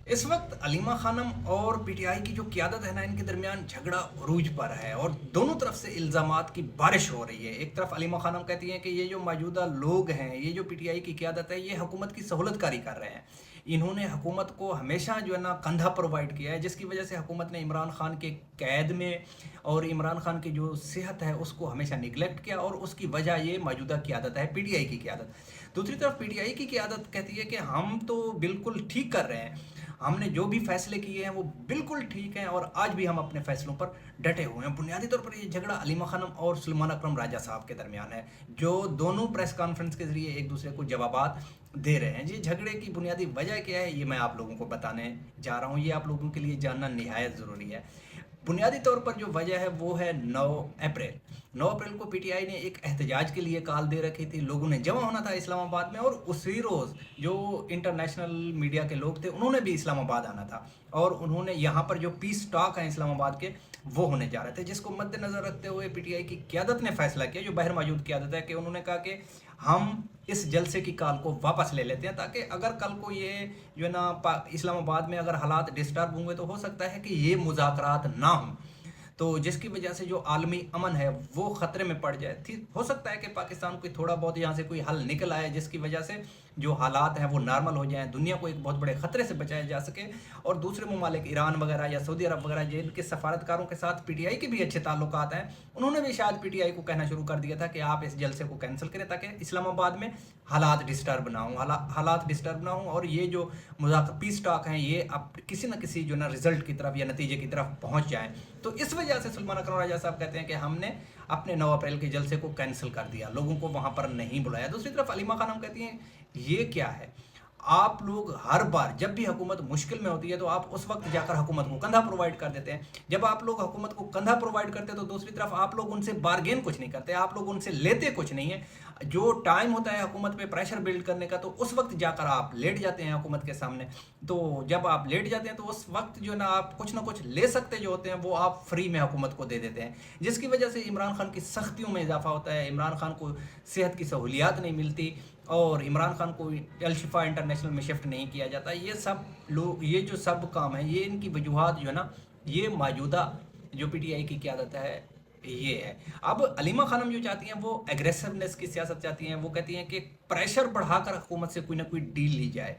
इस वक्त अलीमा खानम और पीटीआई की जो क़यादत है ना, इनके दरमियान झगड़ा अरूज पर है और दोनों तरफ से इल्ज़ामात की बारिश हो रही है। एक तरफ अलीमा खानम कहती हैं कि ये जो मौजूदा लोग हैं, ये जो पीटीआई की क़यादत है, ये हुकूमत की सहूलत कारी कर रहे हैं। इन्होंने हुकूमत को हमेशा जो है ना कंधा प्रोवाइड किया है, जिसकी वजह से हुकूमत ने इमरान खान के कैद में और इमरान खान की जो सेहत है उसको हमेशा निगलेक्ट किया, और उसकी वजह ये मौजूदा क़यादत है, पीटीआई की क़यादत। दूसरी तरफ पीटीआई की क़यादत कहती है कि हम तो बिल्कुल ठीक कर रहे हैं, हमने जो भी फैसले किए हैं वो बिल्कुल ठीक हैं और आज भी हम अपने फैसलों पर डटे हुए हैं। बुनियादी तौर पर ये झगड़ा अलीमा खानम और सुलेमान अकरम राजा साहब के दरमियान है, जो दोनों प्रेस कॉन्फ्रेंस के ज़रिए एक दूसरे को जवाबात दे रहे हैं। ये झगड़े की बुनियादी वजह क्या है, ये मैं आप लोगों को बताने जा रहा हूँ। ये आप लोगों के लिए जानना निहायत ज़रूरी है। बुनियादी तौर पर जो वजह है वो है 9 अप्रैल। 9 अप्रैल को पीटीआई ने एक एहतजाज के लिए कॉल दे रखी थी, लोगों ने जमा होना था इस्लामाबाद में, और उसी रोज़ जो इंटरनेशनल मीडिया के लोग थे उन्होंने भी इस्लामाबाद आना था, और उन्होंने यहाँ पर जो पीस टॉक हैं इस्लामाबाद के वो होने जा रहे थे, जिसको मद्देनज़र रखते हुए पीटीआई की क़यादत ने फैसला किया, जो बाहर मौजूद क़यादत है, कि उन्होंने कहा कि हम इस जलसे की कॉल को वापस ले लेते हैं, ताकि अगर कल को ये जो है ना इस्लामाबाद में अगर हालात डिस्टर्ब होंगे तो हो सकता है कि ये मुज़ाकरात ना हों, तो जिसकी वजह से जो आलमी अमन है वो ख़तरे में पड़ जाए थी। हो सकता है कि पाकिस्तान को थोड़ा बहुत यहाँ से कोई हल निकल आए, जिसकी वजह से जो हालात हैं वो नॉर्मल हो जाएं, दुनिया को एक बहुत बड़े ख़तरे से बचाया जा सके, और दूसरे ममालिक ईरान वगैरह या सऊदी अरब वगैरह जिनके सफारतकारों के साथ पीटीआई के भी अच्छे ताल्लुकात हैं, उन्होंने भी शायद पीटीआई को कहना शुरू कर दिया था कि आप इस जलसे को कैंसिल करें, ताकि इस्लामाबाद में हालात डिस्टर्ब ना हों, हालात डिस्टर्ब ना हों, और ये जो मुज़ाकर पीस टॉक हैं ये अब किसी न किसी जो ना रिजल्ट की तरफ या नतीजे की तरफ पहुँच जाएँ। तो इस वजह से सुलेमान अकरम राजा साहब कहते हैं कि हमने अपने 9 अप्रैल के जलसे को कैंसिल कर दिया, लोगों को वहाँ पर नहीं बुलाया। दूसरी तरफ अलीमा खानम कहती हैं ये क्या है, आप लोग हर बार जब भी हुकूमत मुश्किल में होती है तो आप उस वक्त जाकर हुकूमत को कंधा प्रोवाइड कर देते हैं। जब आप लोग हुकूमत को कंधा प्रोवाइड करते हैं तो दूसरी तरफ आप लोग उनसे बार्गेन कुछ नहीं करते, आप लोग उनसे लेते कुछ नहीं है। जो टाइम होता है हुकूमत पे प्रेशर बिल्ड करने का, तो उस वक्त जाकर आप लेट जाते हैं हुकूमत के सामने। तो जब आप लेट जाते हैं तो उस वक्त जो ना आप कुछ ना कुछ ले सकते जो होते हैं वो आप फ्री में हुकूमत को दे देते हैं, जिसकी वजह से इमरान खान की सख्तियों में इजाफा होता है, इमरान खान को सेहत की सहूलियात नहीं मिलती, और इमरान खान को अलशिफा इंटरनेशनल में शिफ्ट नहीं किया जाता। ये सब लोग, ये जो सब काम है, ये इनकी वजूहात जो है ना, ये मौजूदा जो पीटीआई की क़यादत है ये है। अब अलीमा खानम जो चाहती हैं वो एग्रेसिवनेस की सियासत चाहती हैं, वो कहती हैं कि प्रेशर बढ़ाकर हुकूमत से कोई ना कोई डील ली जाए,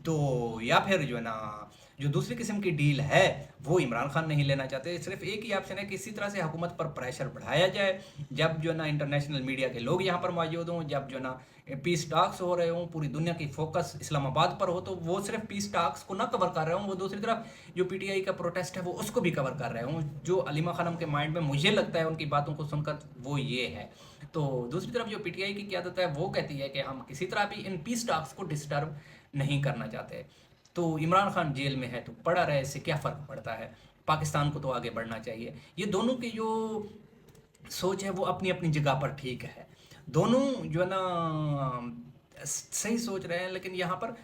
तो या फिर जो है ना जो दूसरी किस्म की डील है वो इमरान खान नहीं लेना चाहते। सिर्फ एक ही ऑप्शन है कि इसी तरह से हुकूमत पर प्रेशर बढ़ाया जाए, जब जो है ना इंटरनेशनल मीडिया के लोग यहाँ पर मौजूद हों, जब जो है ना पीस टॉक्स हो रहे हों, पूरी दुनिया की फोकस इस्लामाबाद पर हो, तो वो सिर्फ पीस टॉक्स को ना कवर कर रहे हों, वो दूसरी तरफ जो पीटीआई का प्रोटेस्ट है वो उसको भी कवर कर रहे हों। जो अलीमा खानम के माइंड में मुझे लगता है उनकी बातों को सुनकर वो ये है। तो दूसरी तरफ जो पीटीआई की क़यादत है वो कहती है कि हम किसी तरह भी इन पीस टॉक्स को डिस्टर्ब नहीं करना चाहते। तो इमरान खान जेल में है तो पड़ा रहे, इससे क्या फ़र्क पड़ता है, पाकिस्तान को तो आगे बढ़ना चाहिए। ये दोनों की जो सोच है वो अपनी अपनी जगह पर ठीक है, दोनों जो है ना सही सोच रहे हैं, लेकिन यहाँ पर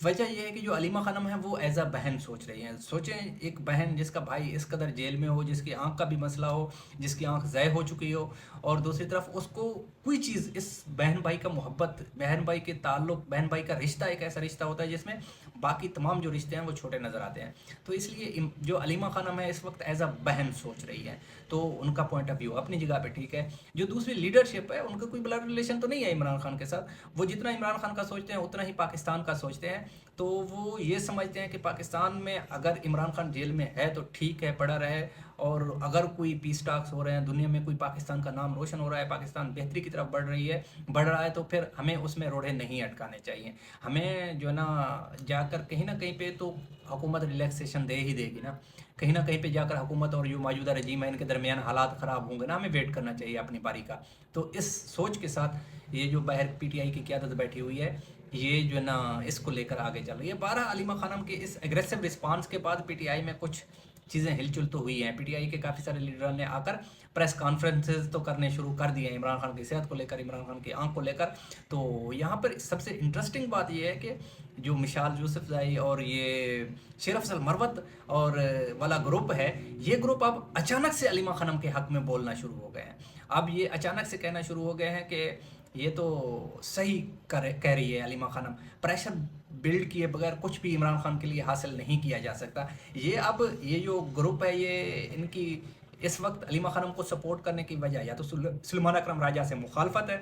वजह यह है कि जो अलीमा खानम है वो एज अ बहन सोच रही हैं। सोचें एक बहन जिसका भाई इस कदर जेल में हो, जिसकी आंख का भी मसला हो, जिसकी आंख ज़ाय हो चुकी हो, और दूसरी तरफ उसको कोई चीज़, इस बहन भाई का मोहब्बत, बहन भाई के ताल्लुक़, बहन भाई का रिश्ता एक ऐसा रिश्ता होता है जिसमें बाकी तमाम जो रिश्ते हैं वो छोटे नज़र आते हैं। तो इसलिए जो अलीमा खानम है इस वक्त एज अ बहन सोच रही है, तो उनका पॉइंट ऑफ व्यू अपनी जगह पे ठीक है। जो दूसरी लीडरशिप है उनका कोई ब्लड रिलेशन तो नहीं है इमरान खान के साथ, वो जितना इमरान खान का सोचते हैं उतना ही पाकिस्तान का सोचते हैं। तो वो ये समझते हैं कि पाकिस्तान में अगर इमरान खान जेल में है तो ठीक है, पड़ा रहे, और अगर कोई पीस टॉक्स हो रहे हैं, दुनिया में कोई पाकिस्तान का नाम रोशन हो रहा है, पाकिस्तान बेहतरी की तरफ बढ़ रहा है, तो फिर हमें उसमें रोड़े नहीं अटकाने चाहिए। हमें जो है ना जाकर कहीं ना कहीं पे तो हुकूमत रिलैक्सेशन दे ही देगी ना कहीं पे जाकर हुकूमत और जो मौजूदा रजीम है इनके दरमियान हालात ख़राब होंगे ना, हमें वेट करना चाहिए अपनी बारी का। तो इस सोच के साथ ये जो बाहर पीटीआई की क़यादत बैठी हुई है, ये जो है ना इसको लेकर आगे चल रही है। 12 अलीमा खानम के इस एग्रेसिव रिस्पांस के बाद पीटीआई में कुछ चीज़ें हिलचुल तो हुई हैं। पीटीआई के काफ़ी सारे लीडरों ने आकर प्रेस कॉन्फ्रेंसेस तो करने शुरू कर दिए हैं इमरान खान की सेहत को लेकर, इमरान खान की आंख को लेकर। तो यहाँ पर सबसे इंटरेस्टिंग बात ये है कि जो मिशाल यूसुफजई और ये शेर अफजल मरवत और वाला ग्रुप है, ये ग्रुप अब अचानक से अलीमा खानम के हक़ में बोलना शुरू हो गए हैं। अब ये अचानक से कहना शुरू हो गए हैं कि یہ تو صحیح کہہ رہی ہے علیمہ خانم. پریشر بلڈ کیے بغیر کچھ بھی عمران خان کے لیے حاصل نہیں کیا جا سکتا. یہ جو گروپ ہے یہ ان کی اس وقت علیمہ خانم کو سپورٹ کرنے کی وجہ یا تو سلمان اکرم راجہ سے مخالفت ہے،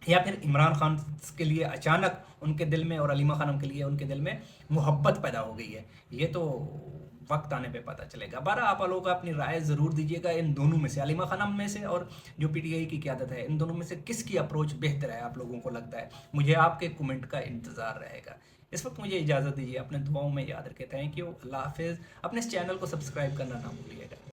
یا پھر عمران خان کے لیے اچانک ان کے دل میں اور علیمہ خانم کے لیے ان کے دل میں محبت پیدا ہو گئی ہے. یہ تو وقت آنے پہ پتہ چلے گا. بارہ آپ لوگ اپنی رائے ضرور دیجیے گا ان دونوں میں سے، علیمہ خانم میں سے اور جو پی ٹی آئی کی قیادت ہے، ان دونوں میں سے کس کی اپروچ بہتر ہے آپ لوگوں کو لگتا ہے. مجھے آپ کے کمنٹ کا انتظار رہے گا. اس وقت مجھے اجازت دیجیے، اپنے دعاؤں میں یاد رکھے. تھینک یو، اللہ حافظ. اپنے اس چینل کو سبسکرائب کرنا نہ بھولیے گا.